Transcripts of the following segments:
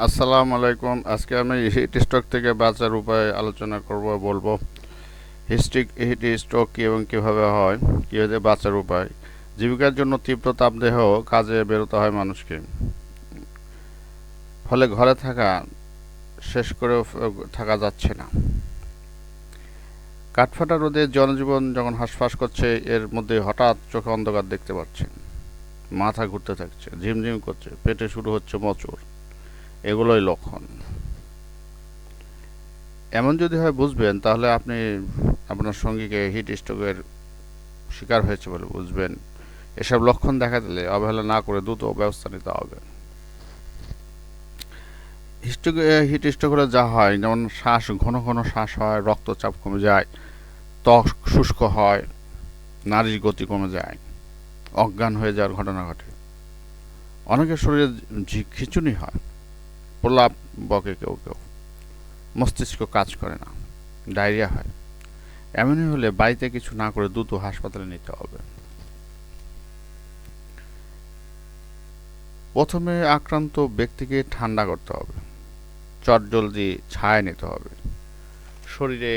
আসসালামু আলাইকুম। আজকে আমি হিট স্ট্রোক থেকে বাঁচার উপায় আলোচনা বলবো। হিট স্ট্রোক কী এবং কীভাবে হয়, কীভাবে বাঁচার উপায়। জীবিকার জন্য তীব্র তাপদেহ কাজে বেরোতে হয় মানুষকে, ফলে ঘরে শেষ করেও থাকা যাচ্ছে না। কাঠফাটা রোদে জনজীবন যখন হাঁসফাঁস করছে, এর মধ্যে হঠাৎ চোখে অন্ধকার দেখতে পাচ্ছেন, মাথা ঘুরতে থাকছে, ঝিমঝিম করছে, পেটে শুরু হচ্ছে মোচড়। এগুলোই লক্ষণ। এমন যদি হয় বুঝবেন, তাহলে আপনি আপনার সঙ্গীকে হিট স্ট্রোকের শিকার হয়েছে বলে বুঝবেন। এসব লক্ষণ দেখা দিলে অবহেলা না করে দ্রুত ব্যবস্থা নিতে হবে। হিট স্ট্রোক হলে যা হয়, যেমন ঘন ঘন শ্বাস হয়, রক্তচাপ কমে যায়, ত্বক শুষ্ক হয়, নাড়ির গতি কমে যায়, অজ্ঞান হয়ে যাওয়ার ঘটনা ঘটে। অনেকের শরীরে খিঁচুনি হয়, প্রলাপ বকে কেউ কেউ, মস্তিষ্ক কাজ করে না, ডায়রিয়া হয়। এমনই হলে বাড়িতে কিছু না করে দ্রুত হাসপাতালে নিতে হবে। প্রথমে আক্রান্ত ব্যক্তিকে ঠান্ডা করতে হবে, চটজলদি ছায়া নিতে হবে, শরীরে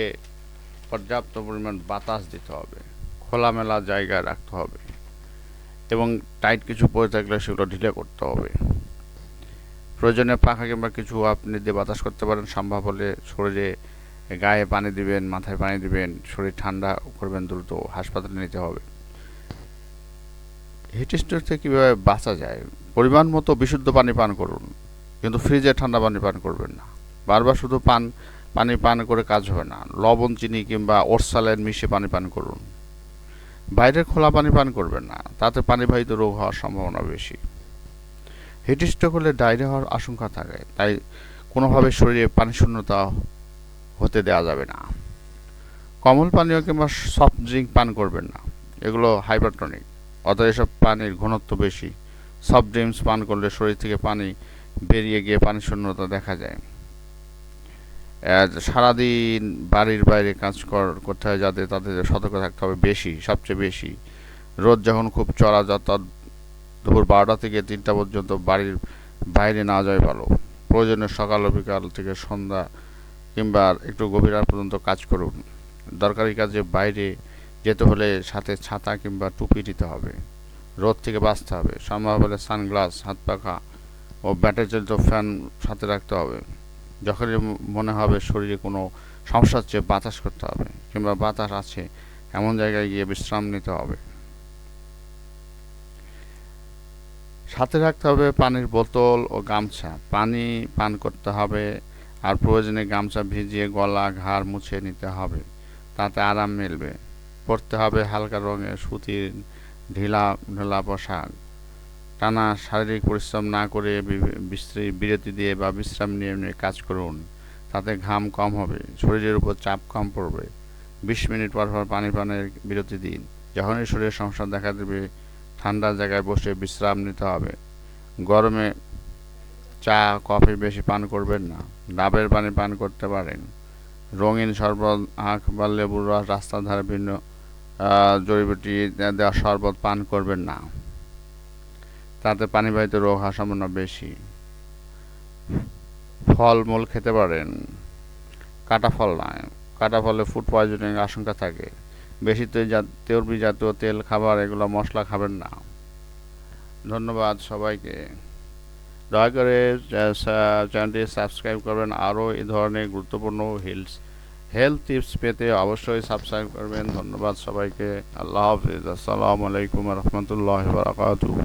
পর্যাপ্ত পরিমাণ বাতাস দিতে হবে, খোলামেলা জায়গায় রাখতে হবে এবং টাইট কিছু পরে থাকলে সেগুলো ঢিলে করতে হবে। প্রয়োজনে পাখা কিংবা কিছু আপনি দিয়ে বাতাস করতে পারেন। সম্ভব হলে শরীরে গায়ে পানি দিবেন, মাথায় পানি দিবেন, শরীর ঠান্ডা করবেন, দ্রুত হাসপাতালে নিতে হবে। হিট স্ট্রোক থেকে কীভাবে বাঁচা যায়? পরিমাণ মতো বিশুদ্ধ পানি পান করুন, কিন্তু ফ্রিজে ঠান্ডা পানি পান করবেন না। বারবার শুধু পানি পান করে কাজ হবে না। লবণ, চিনি কিংবা ওরসালাইন মিশিয়ে পানি পান করুন। বাইরের খোলা পানি পান করবেন না, তাতে পানিবাহিত রোগ হওয়ার সম্ভাবনা বেশি। হিট স্ট্রোক হলে ডায়রিয়া হওয়ার আশঙ্কা থাকে, তাই কোনোভাবে শরীরে পানি শূন্যতা হতে দেওয়া যাবে না। কমল পানীয় কিংবা সফট ড্রিঙ্ক পান করবেন না, এগুলো হাইপারটনিক, অতএব এসব পানির ঘনত্ব বেশি। সফট ড্রিঙ্কস পান করলে শরীর থেকে পানি বেরিয়ে গিয়ে পানি শূন্যতা দেখা যায়। সারাদিন বাড়ির বাইরে কাজ করতে হয় তাদের সতর্ক থাকতে হবে সবচেয়ে বেশি। রোদ যখন খুব চড়া, যাতায়াত দুপুর 12টা থেকে 3টা পর্যন্ত বাড়ির বাইরে না যাওয়াই ভালো। প্রয়োজনে সকাল ও বিকাল থেকে সন্ধ্যা কিংবা একটু গভীর রাত পর্যন্ত কাজ করুন। দরকারি কাজে বাইরে যেতে হলে সাথে ছাতা কিংবা টুপি নিতে হবে। রোদ থেকে বাঁচতে হবে, সম্ভব হলে সানগ্লাস, হাত পাখা ও ব্যাটারি চালিত ফ্যান সাথে রাখতে হবে। যখনই মনে হবে শরীরে কোনো সমস্যা হচ্ছে, বাতাস করতে হবে কিংবা বাতাস আছে এমন জায়গায় গিয়ে বিশ্রাম নিতে হবে। সাথে রাখতে হবে পানির বোতল ও গামছা। পানি পান করতে হবে, আর প্রয়োজনে গামছা ভিজিয়ে গলা ঘাড় মুছে নিতে হবে, তাতে আরাম মিলবে। পরতে হবে হালকা রঙের সুতির ঢিলা ঢোলা পোশাক। টানা শারীরিক পরিশ্রম না করে বিরতি দিয়ে বা বিশ্রাম নিয়ে নিয়ে কাজ করুন, তাতে ঘাম কম হবে, শরীরের উপর চাপ কম পড়বে। 20 মিনিট পর পর পানি পানের বিরতি দিন। যখনই শরীরের সমস্যা দেখা দেবে, ঠান্ডা জায়গায় বসে বিশ্রাম নিতে হবে। গরমে চা কফি বেশি পান করবেন না, ডাবের পানি পান করতে পারেন। রঙিন শরবত, আখ বা লেবুর রস, রাস্তার ধারে ভিন্ন জড়িবুটি দেওয়া শরবত পান করবেন না, তাতে পানিবাহিত রোগ হওয়ার সম্ভাবনা বেশি। ফলমূল খেতে পারেন, কাটা ফল নয়। কাটা ফলে ফুড পয়জনিং আশঙ্কা থাকে। বেশি চর্বি জাতীয় তেল খাবার, এগুলো মশলা খাবেন না। ধন্যবাদ সবাইকে। দয়া করে চ্যানেলটি সাবস্ক্রাইব করবেন। আরও এই ধরনের গুরুত্বপূর্ণ হেলথ টিপস পেতে অবশ্যই সাবস্ক্রাইব করবেন। ধন্যবাদ সবাইকে। আল্লাহ হাফিজ। আসসালামু আলাইকুম রহমতুল্লাহ বারাকাতুহু।